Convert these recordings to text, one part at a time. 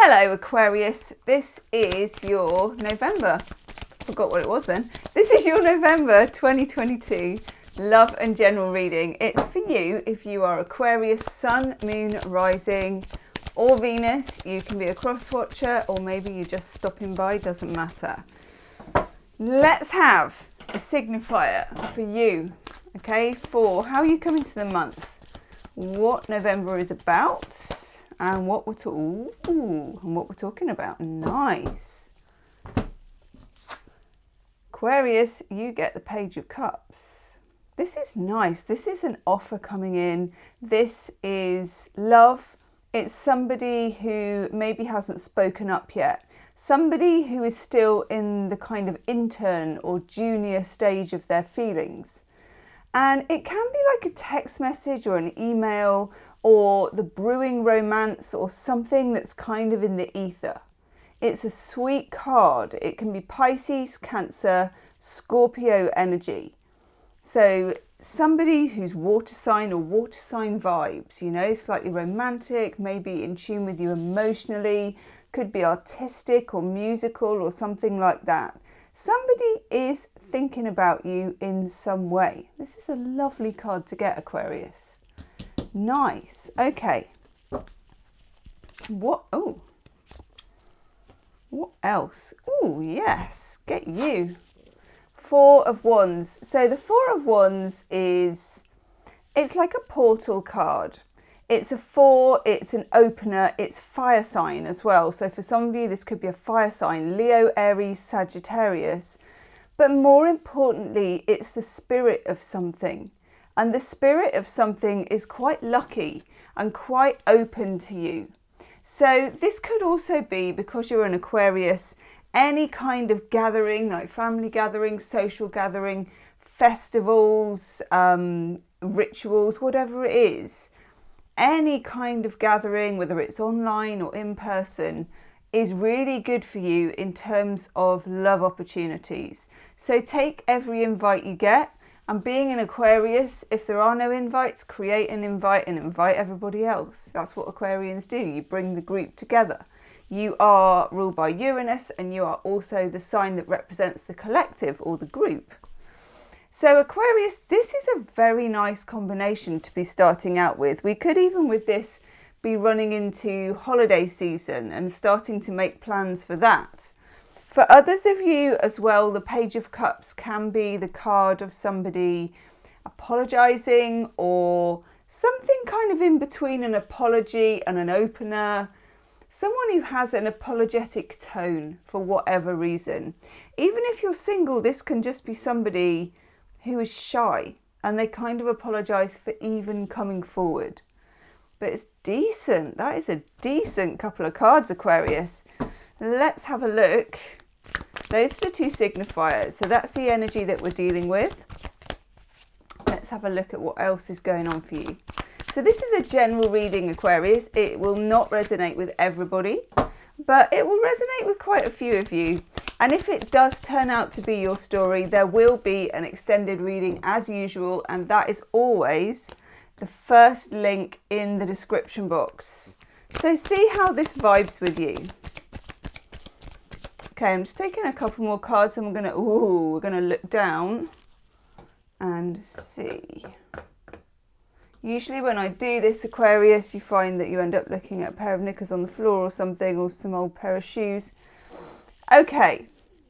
Hello Aquarius, this is your November, forgot what it was then. This is your November 2022 love and general reading. It's for you if you are Aquarius, Sun, Moon, Rising or Venus. You can be a cross watcher or maybe you're just stopping by, doesn't matter. Let's have a signifier for you, okay, for how you come into the month, what November is about, and what we're talking about. Nice. Aquarius, you get the Page of Cups. This is nice. This is an offer coming in. This is love. It's somebody who maybe hasn't spoken up yet. Somebody who is still in the kind of intern or junior stage of their feelings. And it can be like a text message or an email or the brewing romance or something that's kind of in the ether. It's a sweet card. It can be Pisces, Cancer, Scorpio energy. So somebody who's water sign or water sign vibes, you know, slightly romantic, maybe in tune with you emotionally, could be artistic or musical or something like that. Somebody is thinking about you in some way. This is a lovely card to get, Aquarius. Nice. Okay. What else? Oh, yes. Get you. Four of Wands. So the Four of Wands it's like a portal card. It's a 4, it's an opener, it's fire sign as well. So for some of you, this could be a fire sign, Leo, Aries, Sagittarius. But more importantly, it's the spirit of something. And the spirit of something is quite lucky and quite open to you. So this could also be, because you're an Aquarius, any kind of gathering, like family gathering, social gathering, festivals, rituals, whatever it is. Any kind of gathering, whether it's online or in person, is really good for you in terms of love opportunities. So take every invite you get. And being an Aquarius, if there are no invites, create an invite and invite everybody else. That's what Aquarians do. You bring the group together. You are ruled by Uranus and you are also the sign that represents the collective or the group. So Aquarius, this is a very nice combination to be starting out with. We could even with this be running into holiday season and starting to make plans for that. For others of you as well, the Page of Cups can be the card of somebody apologising or something kind of in between an apology and an opener. Someone who has an apologetic tone for whatever reason. Even if you're single, this can just be somebody who is shy and they kind of apologise for even coming forward. But it's decent. That is a decent couple of cards, Aquarius. Let's have a look. Those are the two signifiers. So that's the energy that we're dealing with. Let's have a look at what else is going on for you. So this is a general reading, Aquarius. It will not resonate with everybody, but it will resonate with quite a few of you. And if it does turn out to be your story, there will be an extended reading as usual. And that is always the first link in the description box. So see how this vibes with you. Okay, I'm just taking a couple more cards and we're gonna look down and see. Usually when I do this, Aquarius, you find that you end up looking at a pair of knickers on the floor or something, or some old pair of shoes. Okay,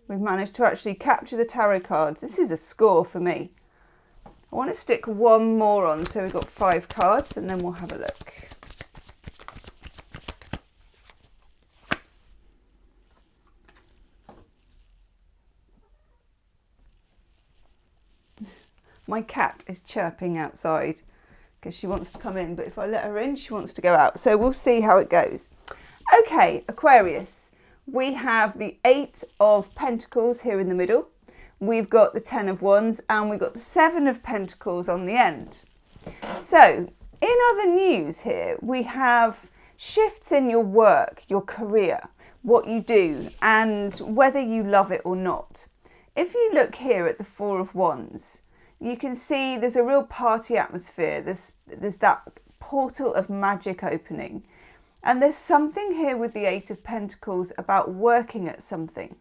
we've managed to actually capture the tarot cards. This is a score for me. I want to stick one more on, so we've got 5 cards and then we'll have a look. My cat is chirping outside because she wants to come in, but if I let her in, she wants to go out. So we'll see how it goes. Okay, Aquarius, we have the 8 of Pentacles here in the middle. We've got the 10 of Wands and we've got the 7 of Pentacles on the end. So in other news here, we have shifts in your work, your career, what you do, and whether you love it or not. If you look here at the 4 of Wands, you can see there's a real party atmosphere. There's that portal of magic opening. And there's something here with the Eight of Pentacles about working at something.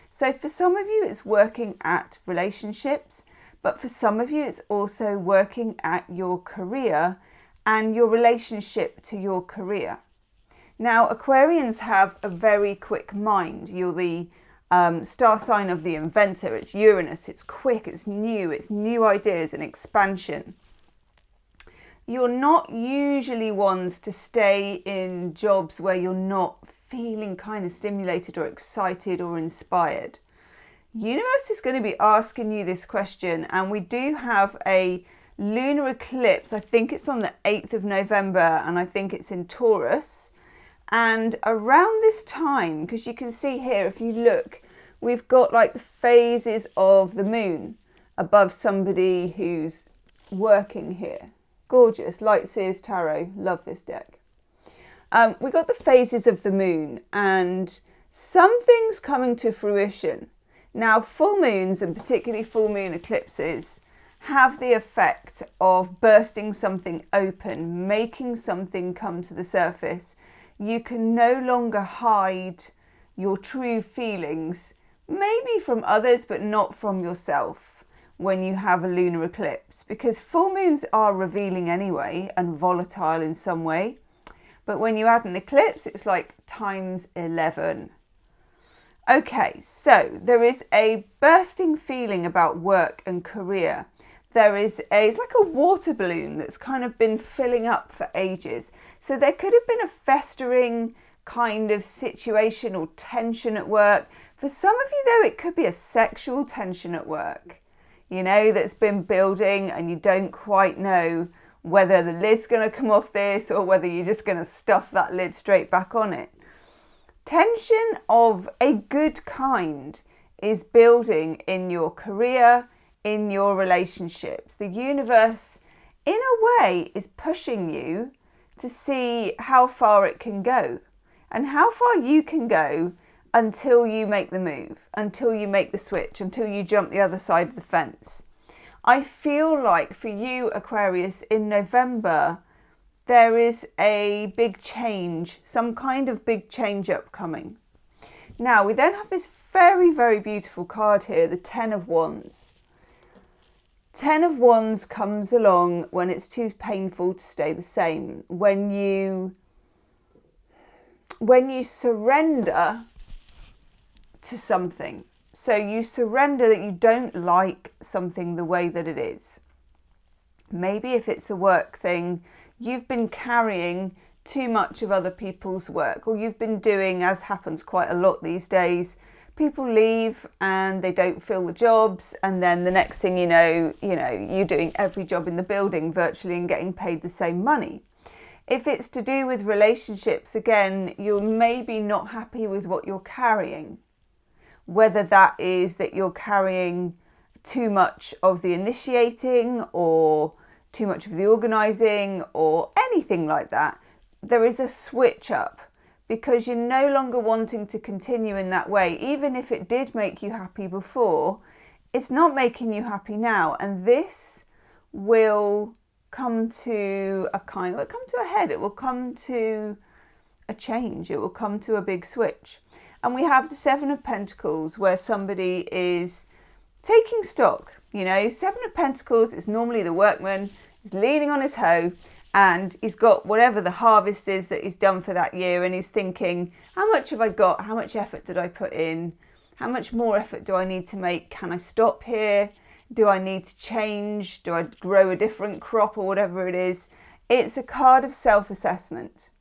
So for some of you, it's working at relationships, but for some of you, it's also working at your career and your relationship to your career. Now, Aquarians have a very quick mind. You're the star sign of the inventor. It's Uranus. It's quick. It's new ideas and expansion. You're not usually ones to stay in jobs where you're not feeling kind of stimulated or excited or inspired. Universe is going to be asking you this question, and we do have a lunar eclipse. I think it's on the 8th of November, and I think it's in Taurus. And around this time, because you can see here, if you look, we've got like the phases of the moon above somebody who's working here. Gorgeous. Light Seers Tarot. Love this deck. We got the phases of the moon and something's coming to fruition. Now, full moons, and particularly full moon eclipses, have the effect of bursting something open, making something come to the surface. You can no longer hide your true feelings, maybe from others, but not from yourself, when you have a lunar eclipse, because full moons are revealing anyway and volatile in some way. But when you add an eclipse, it's like times 11. Okay, so there is a bursting feeling about work and career. It's like a water balloon that's kind of been filling up for ages. So there could have been a festering kind of situation or tension at work. For some of you though, it could be a sexual tension at work, that's been building, and you don't quite know whether the lid's going to come off this or whether you're just going to stuff that lid straight back on it. Tension of a good kind is building in your career, in your relationships. The universe, in a way, is pushing you to see how far it can go and how far you can go until you make the move, until you make the switch, until you jump the other side of the fence. I feel like for you, Aquarius, in November, there is a big change, some kind of big change upcoming. Now, we then have this very, very beautiful card here, the Ten of Wands. Ten of Wands comes along when it's too painful to stay the same. When you surrender to something. So you surrender that you don't like something the way that it is. Maybe if it's a work thing, you've been carrying too much of other people's work, or you've been doing, as happens quite a lot these days, people leave and they don't fill the jobs, and then the next thing you know, you're doing every job in the building virtually and getting paid the same money. If it's to do with relationships, again, you're maybe not happy with what you're carrying. Whether that is that you're carrying too much of the initiating or too much of the organising or anything like that, there is a switch up because you're no longer wanting to continue in that way. Even if it did make you happy before, it's not making you happy now. And this will come to a head. It will come to a change. It will come to a big switch. And we have the Seven of Pentacles where somebody is taking stock. Seven of Pentacles is normally the workman. He's leaning on his hoe and he's got whatever the harvest is that he's done for that year, and he's thinking, how much have I got? How much effort did I put in? How much more effort do I need to make? Can I stop here? Do I need to change? Do I grow a different crop or whatever it is? It's a card of self-assessment.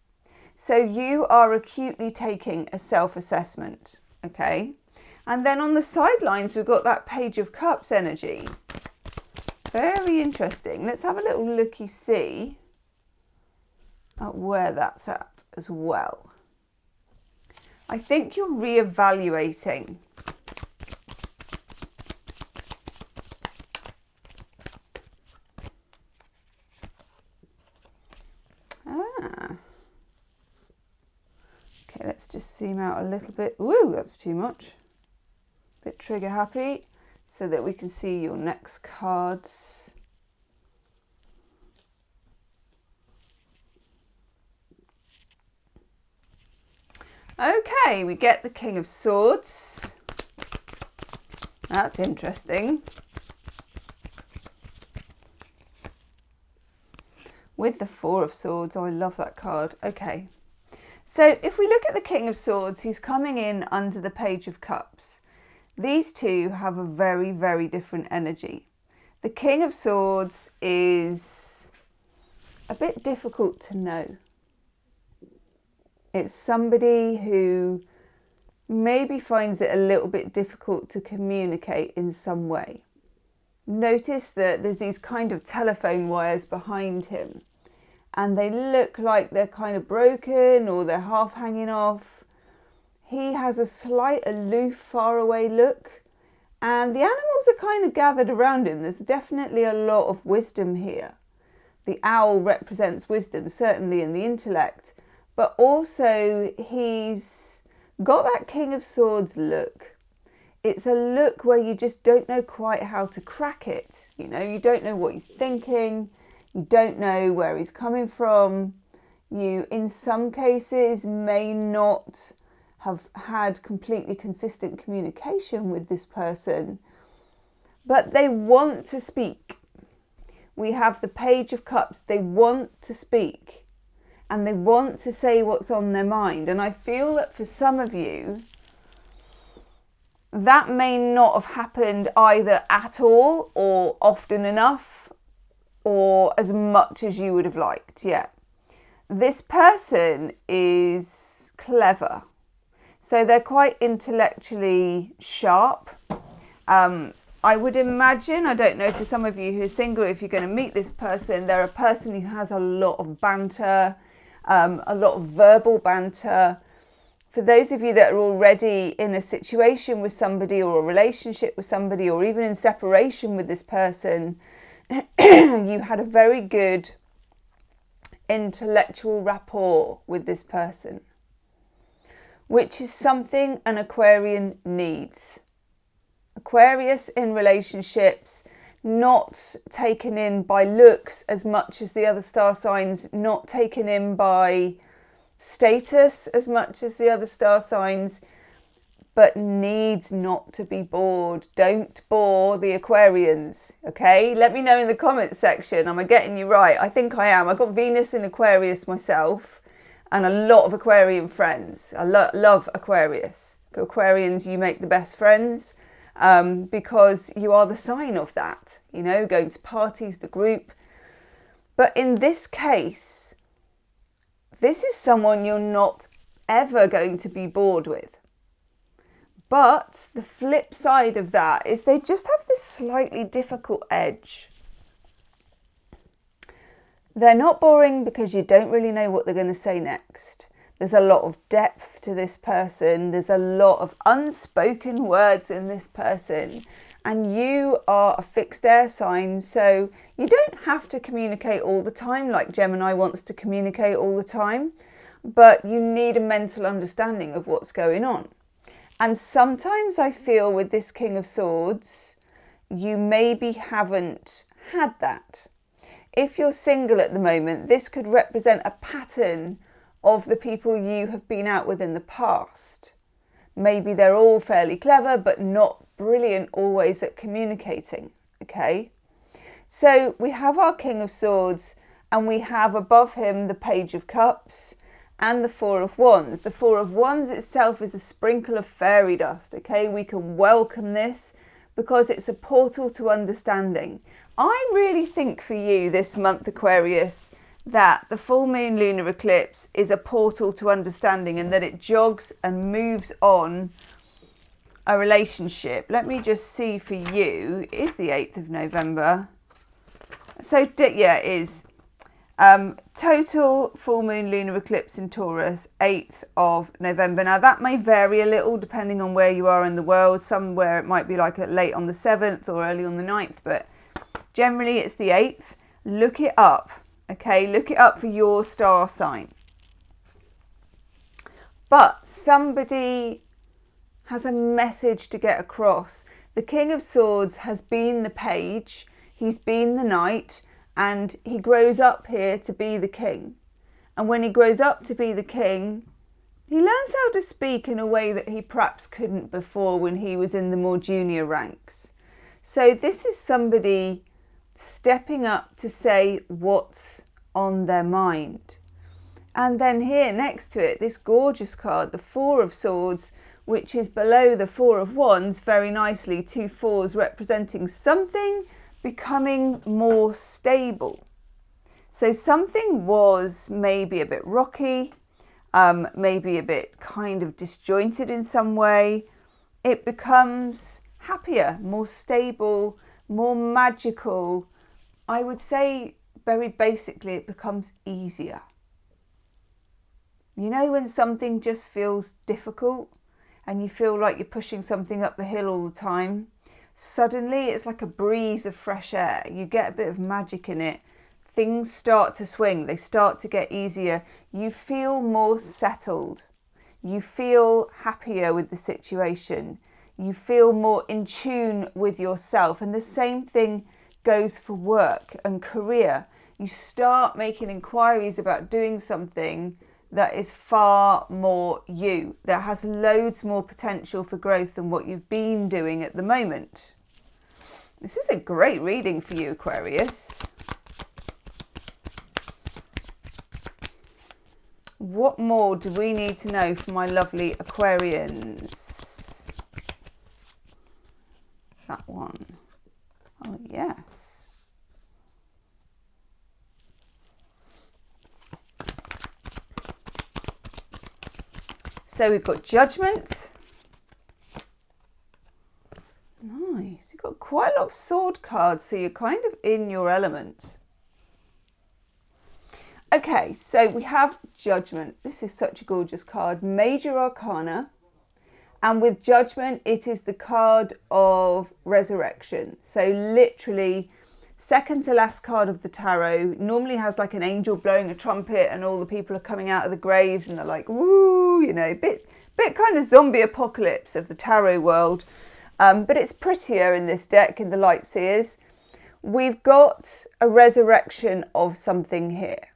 So you are acutely taking a self-assessment, okay? And then on the sidelines, we've got that Page of Cups energy. Very interesting. Let's have a little looky-see at where that's at as well. I think you're reevaluating. Okay, let's just zoom out a little bit. Ooh, that's too much. Bit trigger happy, so that we can see your next cards. Okay, we get the King of Swords. That's interesting. With the Four of Swords, oh, I love that card. Okay, so if we look at the King of Swords, he's coming in under the Page of Cups. These two have a very, very different energy. The King of Swords is a bit difficult to know. It's somebody who maybe finds it a little bit difficult to communicate in some way. Notice that there's these kind of telephone wires behind him, and they look like they're kind of broken or they're half hanging off. He has a slight aloof, far away look, and the animals are kind of gathered around him. There's definitely a lot of wisdom here. The owl represents wisdom, certainly in the intellect, but also he's got that King of Swords look. It's a look where you just don't know quite how to crack it. You know, you don't know what he's thinking. You don't know where he's coming from. You, in some cases, may not have had completely consistent communication with this person, but they want to speak. We have the Page of Cups. They want to speak and they want to say what's on their mind. And I feel that for some of you, that may not have happened either at all or often enough or as much as you would have liked. Yeah. This person is clever. So they're quite intellectually sharp. I would imagine, I don't know for some of you who are single, if you're going to meet this person, they're a person who has a lot of banter, a lot of verbal banter. For those of you that are already in a situation with somebody or a relationship with somebody or even in separation with this person, you had a very good intellectual rapport with this person, which is something an Aquarian needs. Aquarius in relationships, not taken in by looks as much as the other star signs, not taken in by status as much as the other star signs, but needs not to be bored. Don't bore the Aquarians, okay? Let me know in the comments section. Am I getting you right? I think I am. I've got Venus in Aquarius myself and a lot of Aquarian friends. I love Aquarius. Aquarians, you make the best friends because you are the sign of that, you know, going to parties, the group. But in this case, this is someone you're not ever going to be bored with. But the flip side of that is they just have this slightly difficult edge. They're not boring because you don't really know what they're going to say next. There's a lot of depth to this person. There's a lot of unspoken words in this person. And you are a fixed air sign, so you don't have to communicate all the time like Gemini wants to communicate all the time. But you need a mental understanding of what's going on. And sometimes I feel with this King of Swords, you maybe haven't had that. If you're single at the moment, this could represent a pattern of the people you have been out with in the past. Maybe they're all fairly clever, but not brilliant always at communicating, okay? So we have our King of Swords and we have above him the Page of Cups and the Four of Wands. The Four of Wands itself is a sprinkle of fairy dust, okay? We can welcome this because it's a portal to understanding. I really think for you this month, Aquarius, that the full moon lunar eclipse is a portal to understanding and that it jogs and moves on a relationship. Let me just see for you. It is the 8th of November. So yeah, it is. Total full moon lunar eclipse in Taurus, 8th of November. Now that may vary a little depending on where you are in the world. Somewhere it might be like late on the 7th or early on the 9th, but generally it's the 8th. Look it up, okay? Look it up for your star sign. But somebody has a message to get across. The King of Swords has been the page, he's been the knight, and he grows up here to be the king. And when he grows up to be the king, He learns how to speak in a way that he perhaps couldn't before when he was in the more junior ranks. So this is somebody stepping up to say what's on their mind. And then here next to it, this gorgeous card, the Four of Swords, which is below the Four of Wands, very nicely, 2 fours representing something becoming more stable. So something was maybe a bit rocky, maybe a bit kind of disjointed in some way. It becomes happier, more stable, more magical. I would say very basically it becomes easier. You know when something just feels difficult and you feel like you're pushing something up the hill all the time? Suddenly it's like a breeze of fresh air. You get a bit of magic in it. Things start to swing, they start to get easier. You feel more settled. You feel happier with the situation. You feel more in tune with yourself. And the same thing goes for work and career. You start making inquiries about doing something that is far more you, that has loads more potential for growth than what you've been doing at the moment. This is a great reading for you, Aquarius. What more do we need to know for my lovely Aquarians? That one. Oh, yes. So we've got Judgment. Nice. You've got quite a lot of sword cards, so you're kind of in your element. Okay, so we have Judgment. This is such a gorgeous card. Major Arcana. And with Judgment, it is the card of resurrection. So literally, second to last card of the tarot. Normally has like an angel blowing a trumpet and all the people are coming out of the graves and they're like, woo, you know, bit kind of zombie apocalypse of the tarot world. But it's prettier in this deck, in the Light Seers. We've got a resurrection of something here.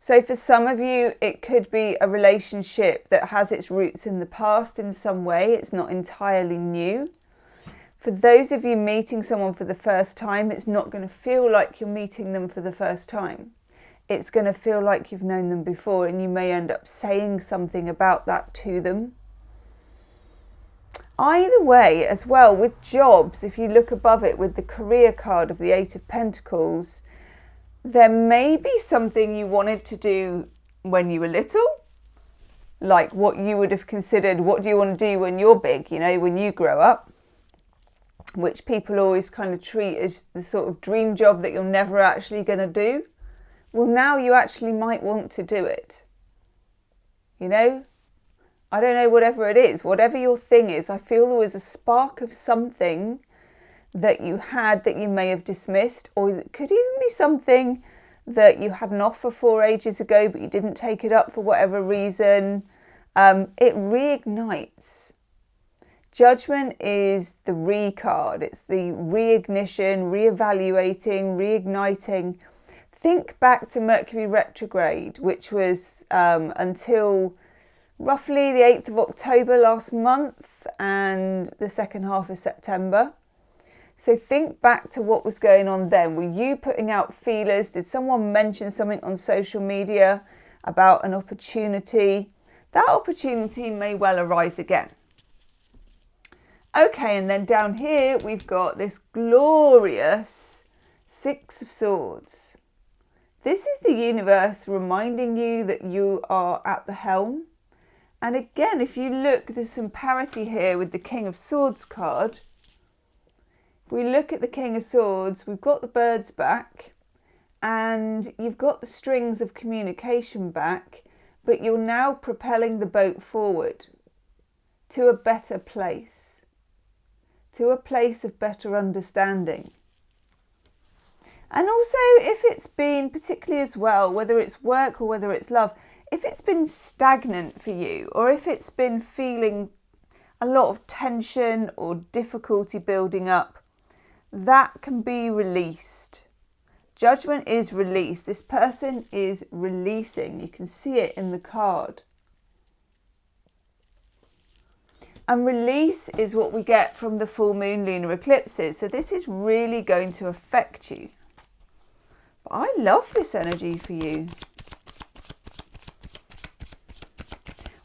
So for some of you, it could be a relationship that has its roots in the past in some way. It's not entirely new. For those of you meeting someone for the first time, it's not going to feel like you're meeting them for the first time. It's going to feel like you've known them before, and you may end up saying something about that to them. Either way, as well, with jobs, if you look above it with the career card of the Eight of Pentacles, there may be something you wanted to do when you were little, like what you would have considered, what do you want to do when you're big, you know, when you grow up, which people always kind of treat as the sort of dream job that you're never actually going to do. Well, now you actually might want to do it. You know, I don't know, whatever it is, whatever your thing is, I feel there was a spark of something that you had that you may have dismissed, or it could even be something that you had an offer for ages ago but you didn't take it up for whatever reason. It reignites. Judgment is the re card. It's the reignition, reevaluating, reigniting. Think back to Mercury retrograde, which was until roughly the 8th of October last month and the second half of September. So think back to what was going on then. Were you putting out feelers? Did someone mention something on social media about an opportunity? That opportunity may well arise again. Okay, and then down here we've got this glorious Six of Swords. This is the universe reminding you that you are at the helm. And again, if you look, there's some parity here with the King of Swords card. If we look at the King of Swords, we've got the birds back and you've got the strings of communication back, but you're now propelling the boat forward to a better place, to a place of better understanding. And also, if it's been, particularly as well, whether it's work or whether it's love, if it's been stagnant for you, or if it's been feeling a lot of tension or difficulty building up, that can be released. Judgment is released. This person is releasing. You can see it in the card. And release is what we get from the full moon lunar eclipses. So this is really going to affect you. But I love this energy for you.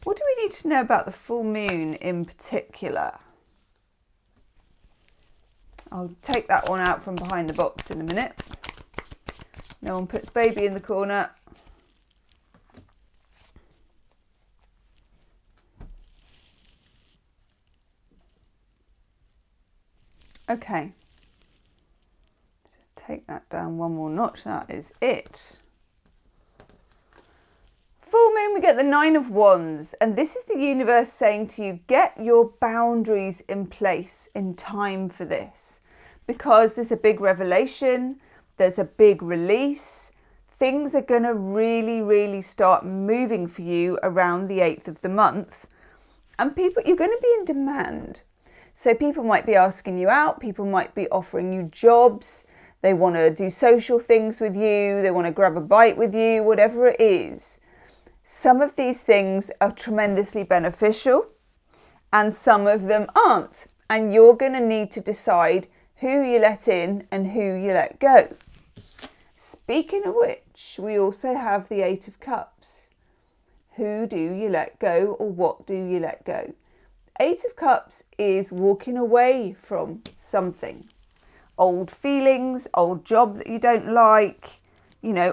What do we need to know about the full moon in particular? I'll take that one out from behind the box in a minute. No one puts baby in the corner. Okay. Just take that down one more notch. That is it. Full moon, we get the 9 of Wands, and this is the universe saying to you, get your boundaries in place in time for this, because there's a big revelation, there's a big release. Things are going to really start moving for you around the 8th of the month, and you're going to be in demand. So people might be asking you out, people might be offering you jobs, they want to do social things with you, they want to grab a bite with you, whatever it is. Some of these things are tremendously beneficial and some of them aren't. And you're going to need to decide who you let in and who you let go. Speaking of which, we also have the 8 of Cups. Who do you let go, or what do you let go? 8 of Cups is walking away from something. Old feelings, old job that you don't like,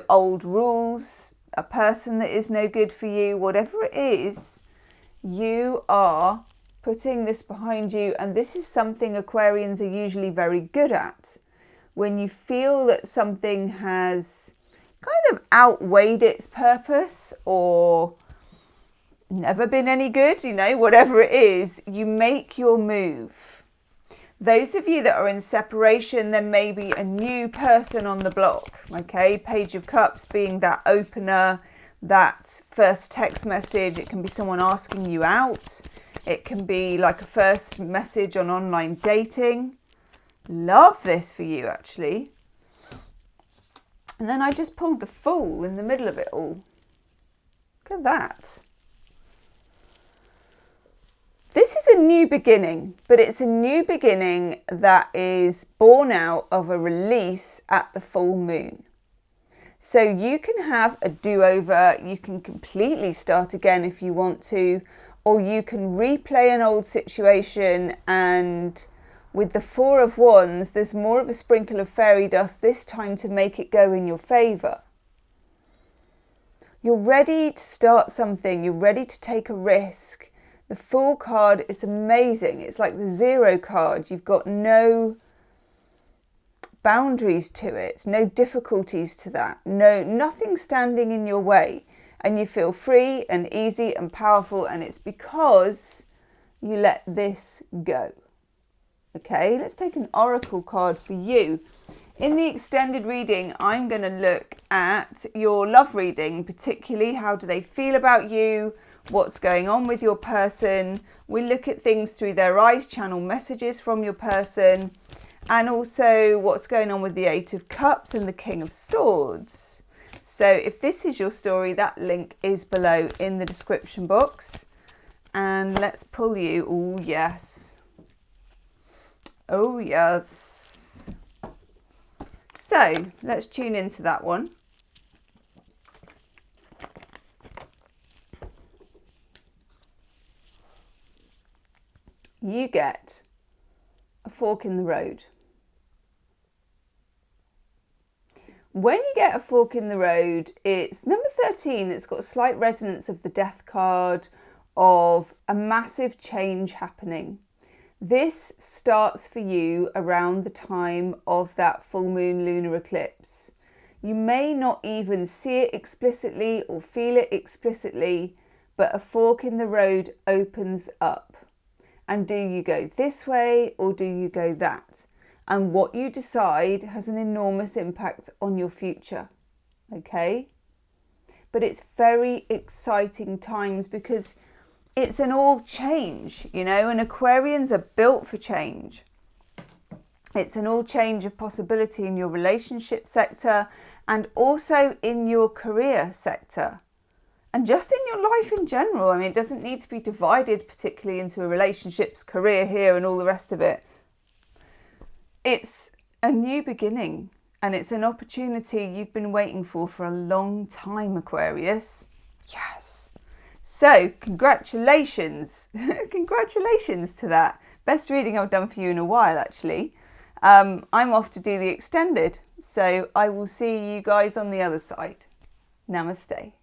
old rules, a person that is no good for you, whatever it is, you are putting this behind you. And this is something Aquarians are usually very good at. When you feel that something has kind of outweighed its purpose or never been any good, whatever it is, you make your move. Those of you that are in separation, there may be a new person on the block, okay? Page of Cups being that opener, that first text message. It can be someone asking you out. It can be like a first message on online dating. Love this for you, actually. And then I just pulled the Fool in the middle of it all. Look at that. This is a new beginning, but it's a new beginning that is born out of a release at the full moon. So you can have a do-over, you can completely start again if you want to, or you can replay an old situation. And with the 4 of Wands, there's more of a sprinkle of fairy dust this time to make it go in your favour. You're ready to start something, you're ready to take a risk. The Fool card is amazing. It's like the 0 card. You've got no boundaries to it, no difficulties to that, nothing standing in your way. And you feel free and easy and powerful, and it's because you let this go. Okay, let's take an oracle card for you. In the extended reading, I'm going to look at your love reading, particularly how do they feel about you, what's going on with your person. We look at things through their eyes, channel messages from your person, and also what's going on with the 8 of Cups and the King of Swords. So if this is your story, that link is below in the description box. And let's pull you. Oh, yes. Oh, yes. So let's tune into that one. You get a fork in the road. When you get a fork in the road, it's number 13. It's got a slight resonance of the Death card, of a massive change happening. This starts for you around the time of that full moon lunar eclipse. You may not even see it explicitly or feel it explicitly, but a fork in the road opens up. And do you go this way or do you go that? And what you decide has an enormous impact on your future, okay? But it's very exciting times because it's an all change, and Aquarians are built for change. It's an all change of possibility in your relationship sector and also in your career sector. and just in your life in general. I mean, it doesn't need to be divided particularly into relationships, career here and all the rest of it. It's a new beginning, and it's an opportunity you've been waiting for a long time, Aquarius. Yes. So congratulations. Congratulations to that. Best reading I've done for you in a while, actually. I'm off to do the extended, so I will see you guys on the other side. Namaste.